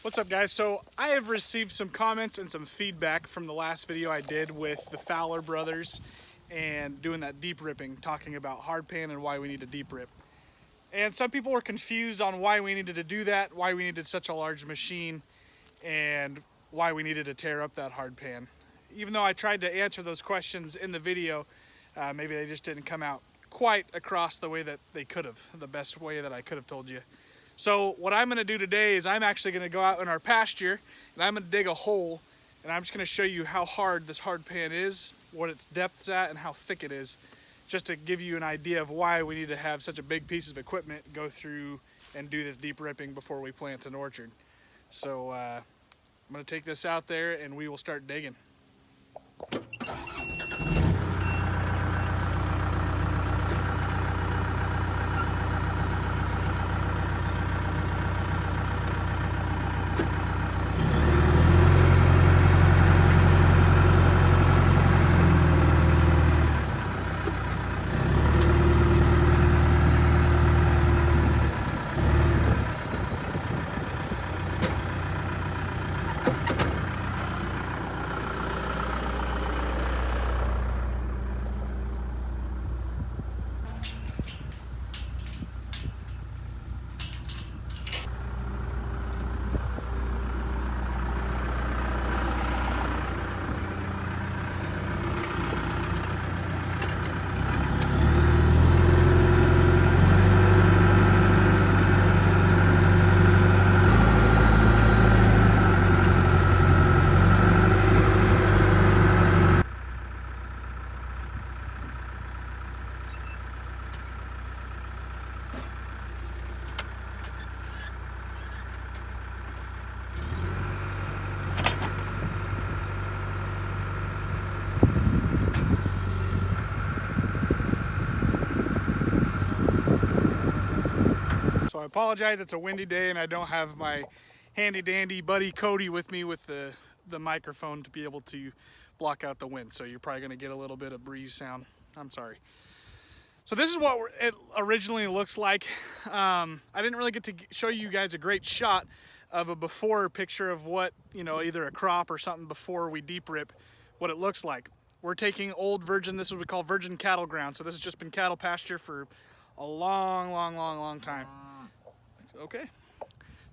What's up, guys? So I have received some comments and some feedback from the last video I did with the Fowler Brothers and doing that deep ripping, talking about hardpan and why we need a deep rip. And some people were confused on why we needed to do that, why we needed such a large machine, and why we needed to tear up that hardpan. Even though I tried to answer those questions in the video, maybe they just didn't come out quite across the way that they could have, the best way that I could have told you. So what I'm going to do today is I'm actually going to go out in our pasture and I'm going to dig a hole, and I'm just going to show you how hard this hardpan is, what its depth's at, and how thick it is, just to give you an idea of why we need to have such a big piece of equipment go through and do this deep ripping before we plant an orchard. So I'm going to take this out there and we will start digging. So I apologize, it's a windy day and I don't have my handy dandy buddy Cody with me with the microphone to be able to block out the wind. So you're probably gonna get a little bit of breeze sound. I'm sorry. So this is what it originally looks like. I didn't really get to show you guys a great shot of a before picture of what, either a crop or something before we deep rip, what it looks like. We're taking old virgin, this is what we call virgin cattle ground. So this has just been cattle pasture for a long time. Okay.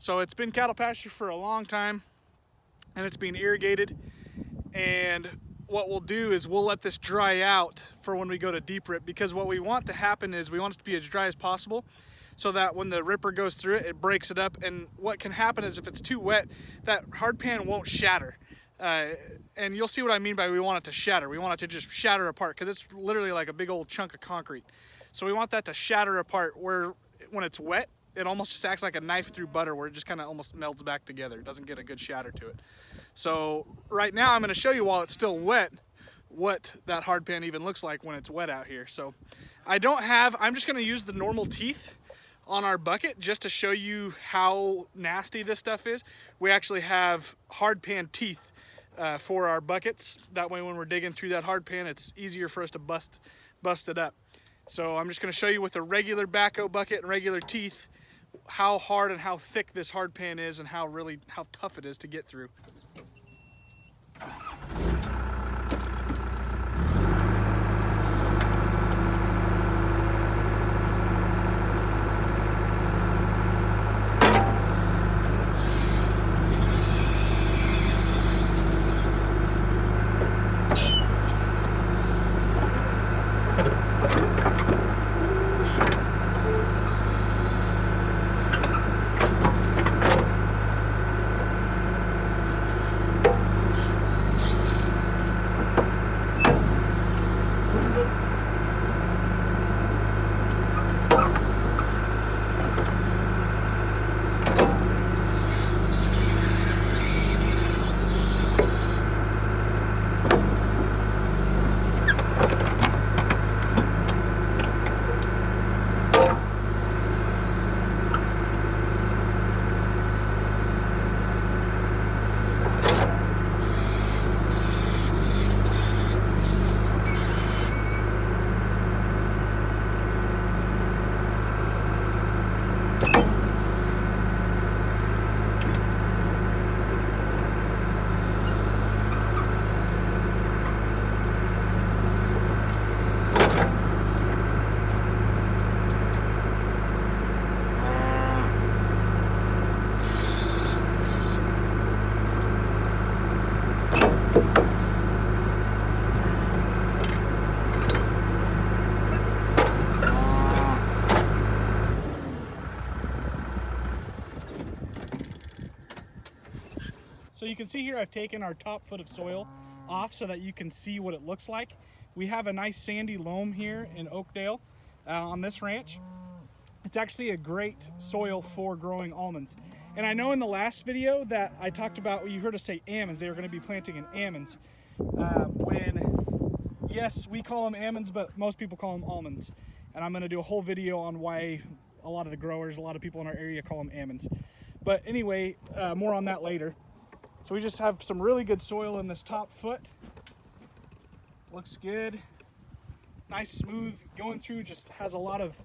So it's been cattle pasture for a long time and it's being irrigated. And what we'll do is we'll let this dry out for when we go to deep rip, because what we want to happen is we want it to be as dry as possible so that when the ripper goes through it, it breaks it up. And what can happen is if it's too wet, that hardpan won't shatter. And you'll see what I mean by we want it to shatter. We want it to just shatter apart because it's literally like a big old chunk of concrete. So we want that to shatter apart, where when it's wet, it almost just acts like a knife through butter, where it just kind of almost melts back together. It doesn't get a good shatter to it. So right now I'm going to show you while it's still wet what that hardpan even looks like when it's wet out here. So I'm just going to use the normal teeth on our bucket just to show you how nasty this stuff is. We actually have hardpan teeth for our buckets. That way when we're digging through that hardpan, it's easier for us to bust it up. So I'm just going to show you with a regular backhoe bucket and regular teeth how hard and how thick this hardpan is and how tough it is to get through. So you can see here I've taken our top foot of soil off so that you can see what it looks like. We have a nice sandy loam here in Oakdale on this ranch. It's actually a great soil for growing almonds. And I know in the last video that I talked about, you heard us say almonds, they were going to be planting in almonds. Yes, we call them almonds, but most people call them almonds. And I'm going to do a whole video on why a lot of the growers, a lot of people in our area call them almonds. But anyway, more on that later. So we just have some really good soil in this top foot. Looks good. Nice, smooth, going through, just has a lot of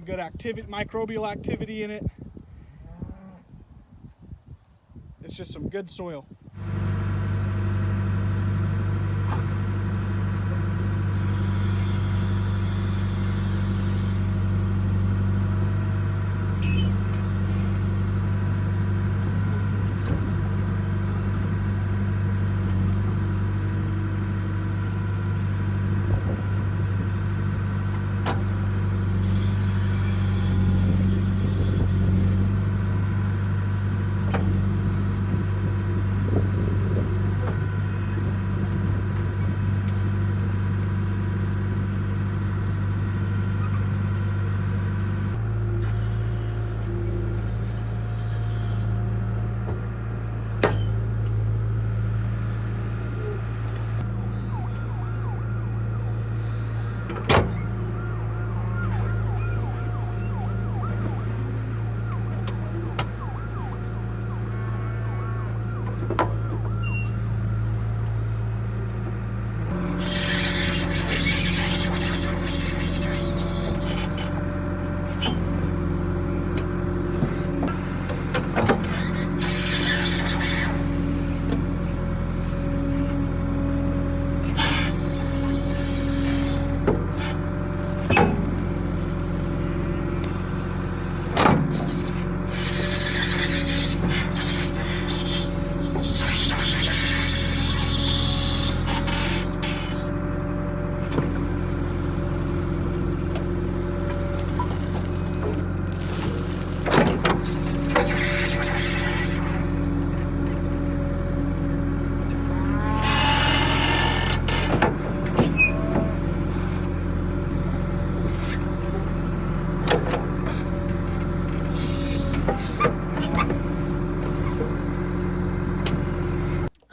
good activity, microbial activity in it. It's just some good soil.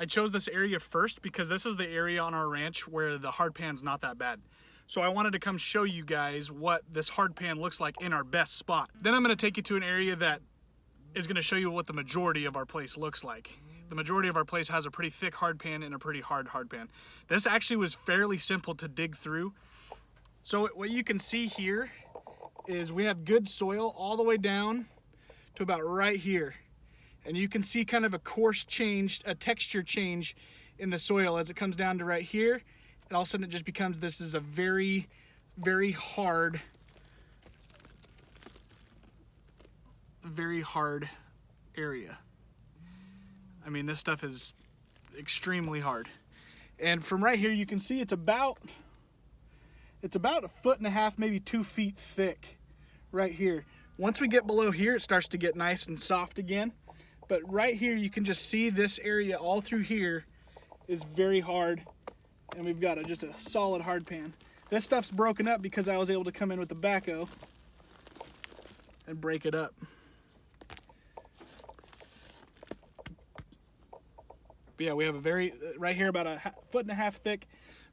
I chose this area first because this is the area on our ranch where the hardpan's not that bad. So I wanted to come show you guys what this hardpan looks like in our best spot. Then I'm going to take you to an area that is going to show you what the majority of our place looks like. The majority of our place has a pretty thick hardpan and a pretty hard hardpan. This actually was fairly simple to dig through. So what you can see here is we have good soil all the way down to about right here. And you can see kind of a coarse change, a texture change in the soil as it comes down to right here. And all of a sudden it just becomes, this is a very, very hard area. I mean, this stuff is extremely hard. And from right here, you can see it's about a 1.5 feet, maybe 2 feet thick right here. Once we get below here, it starts to get nice and soft again. But right here, you can just see this area all through here is very hard. And we've got just a solid hard pan. This stuff's broken up because I was able to come in with the backhoe and break it up. But yeah, we have a very, right here, about a 1.5 feet thick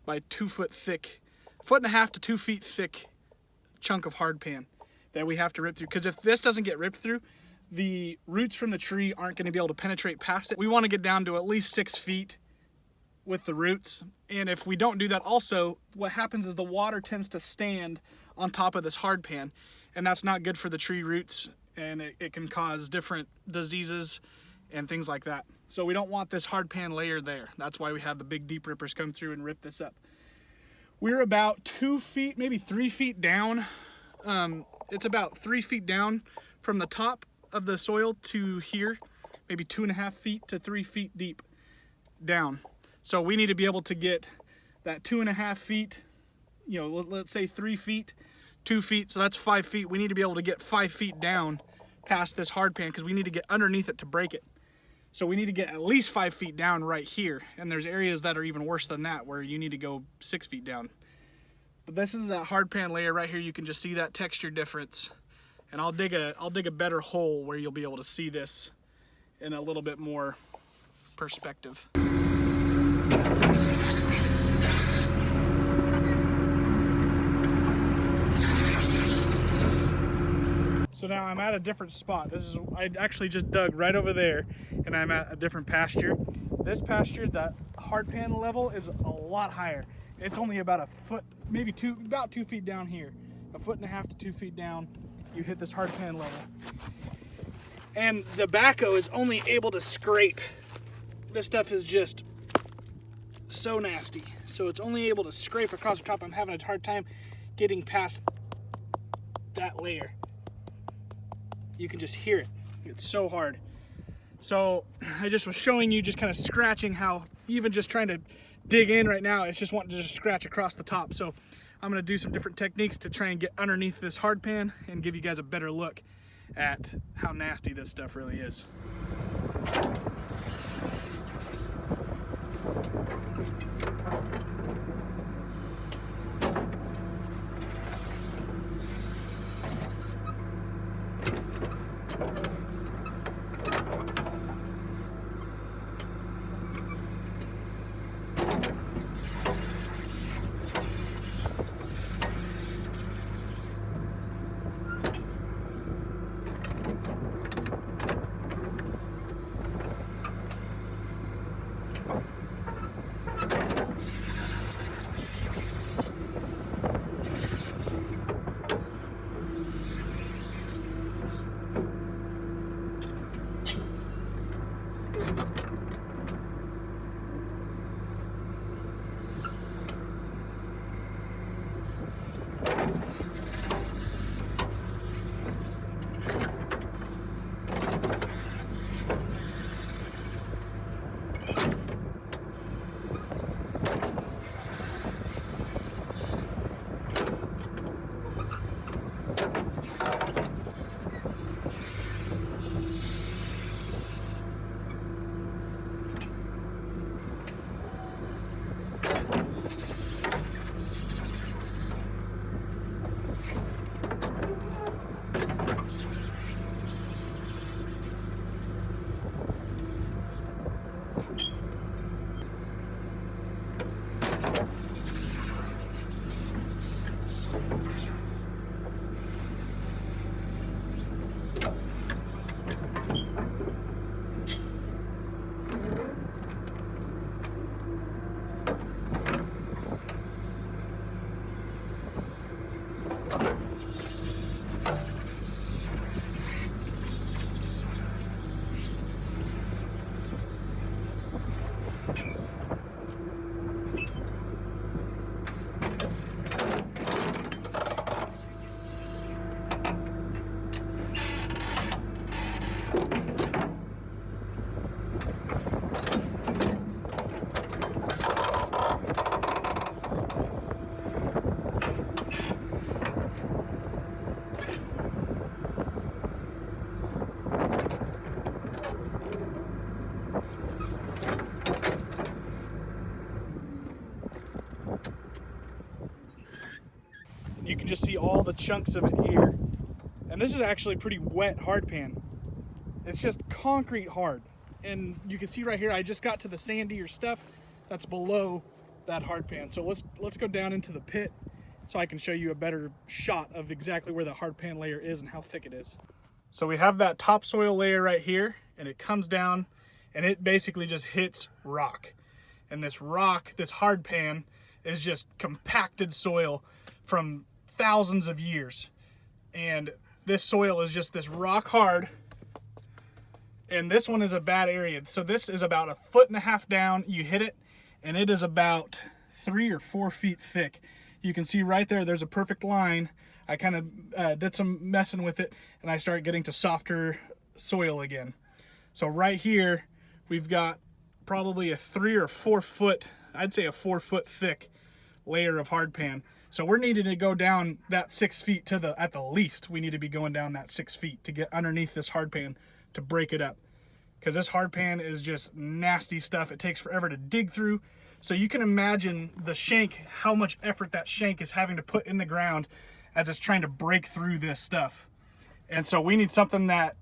by 2 foot thick, 1.5 to 2 feet thick chunk of hard pan that we have to rip through. Because if this doesn't get ripped through, the roots from the tree aren't going to be able to penetrate past it. We want to get down to at least 6 feet with the roots. And if we don't do that, also what happens is the water tends to stand on top of this hard pan, and that's not good for the tree roots, and it can cause different diseases and things like that. So we don't want this hard pan layer there. That's why we have the big deep rippers come through and rip this up. We're about 2 feet, maybe 3 feet down. It's about 3 feet down from the top of the soil to here, maybe 2.5 feet to 3 feet deep down. So we need to be able to get that 2.5 feet, you know, let's say 3 feet, 2 feet, so that's 5 feet. We need to be able to get 5 feet down past this hardpan because we need to get underneath it to break it. So we need to get at least 5 feet down right here. And there's areas that are even worse than that where you need to go 6 feet down. But this is that hardpan layer right here. You can just see that texture difference. And I'll dig a better hole where you'll be able to see this in a little bit more perspective. So now I'm at a different spot. I actually just dug right over there and I'm at a different pasture. This pasture, that hardpan level is a lot higher. It's only about a foot, maybe about 2 feet down here. 1.5 to 2 feet down, you hit this hardpan level. And the backhoe is only able to scrape. This stuff is just so nasty. So it's only able to scrape across the top. I'm having a hard time getting past that layer. You can just hear it. It's so hard. So I just was showing you just kind of scratching how even just trying to dig in right now, it's just wanting to just scratch across the top. So I'm gonna do some different techniques to try and get underneath this hardpan and give you guys a better look at how nasty this stuff really is. You can just see all the chunks of it here. And this is actually pretty wet hardpan. It's just concrete hard. And you can see right here, I just got to the sandier stuff that's below that hardpan. So let's go down into the pit so I can show you a better shot of exactly where the hardpan layer is and how thick it is. So we have that topsoil layer right here, and it comes down and it basically just hits rock. And this rock, this hardpan, is just compacted soil from thousands of years. And this soil is just this rock hard. And this one is a bad area. So this is about 1.5 feet down. You hit it and it is about 3 or 4 feet thick. You can see right there, there's a perfect line. I kind of did some messing with it and I started getting to softer soil again. So right here, we've got probably a 3 or 4 foot, I'd say a 4 foot thick layer of hardpan. So we're needing to go down that 6 feet to at the least, we need to be going down that 6 feet to get underneath this hardpan to break it up. Because this hardpan is just nasty stuff. It takes forever to dig through. So you can imagine the shank, how much effort that shank is having to put in the ground as it's trying to break through this stuff. And so we need something that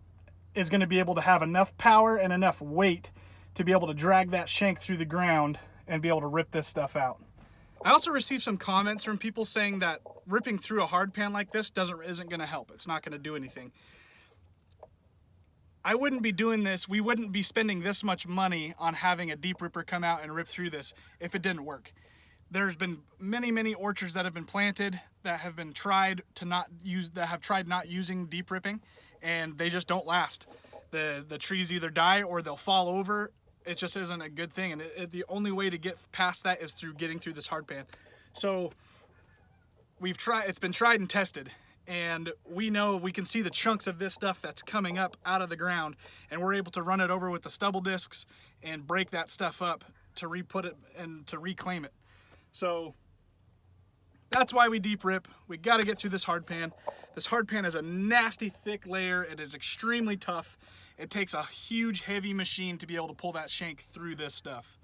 is going to be able to have enough power and enough weight to be able to drag that shank through the ground and be able to rip this stuff out. I also received some comments from people saying that ripping through a hardpan like this isn't going to help. It's not going to do anything. I wouldn't be doing this. We wouldn't be spending this much money on having a deep ripper come out and rip through this if it didn't work. There's been many orchards that have been planted that have been tried not using deep ripping, and they just don't last. The trees either die or they'll fall over. It just isn't a good thing, and the only way to get past that is through getting through this hardpan. So it's been tried and tested, and we know we can see the chunks of this stuff that's coming up out of the ground, and we're able to run it over with the stubble discs and break that stuff up to re-put it and to reclaim it. So that's why we deep rip. We got to get through this hardpan. This hardpan is a nasty thick layer. It is extremely tough. It takes a huge heavy machine to be able to pull that shank through this stuff.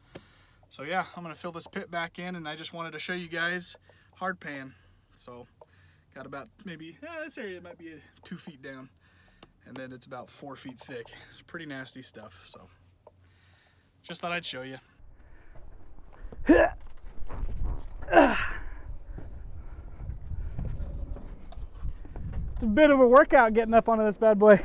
So yeah, I'm gonna fill this pit back in, and I just wanted to show you guys hardpan. So got about maybe, this area might be 2 feet down, and then it's about 4 feet thick. It's pretty nasty stuff. So just thought I'd show you. It's a bit of a workout getting up onto this bad boy.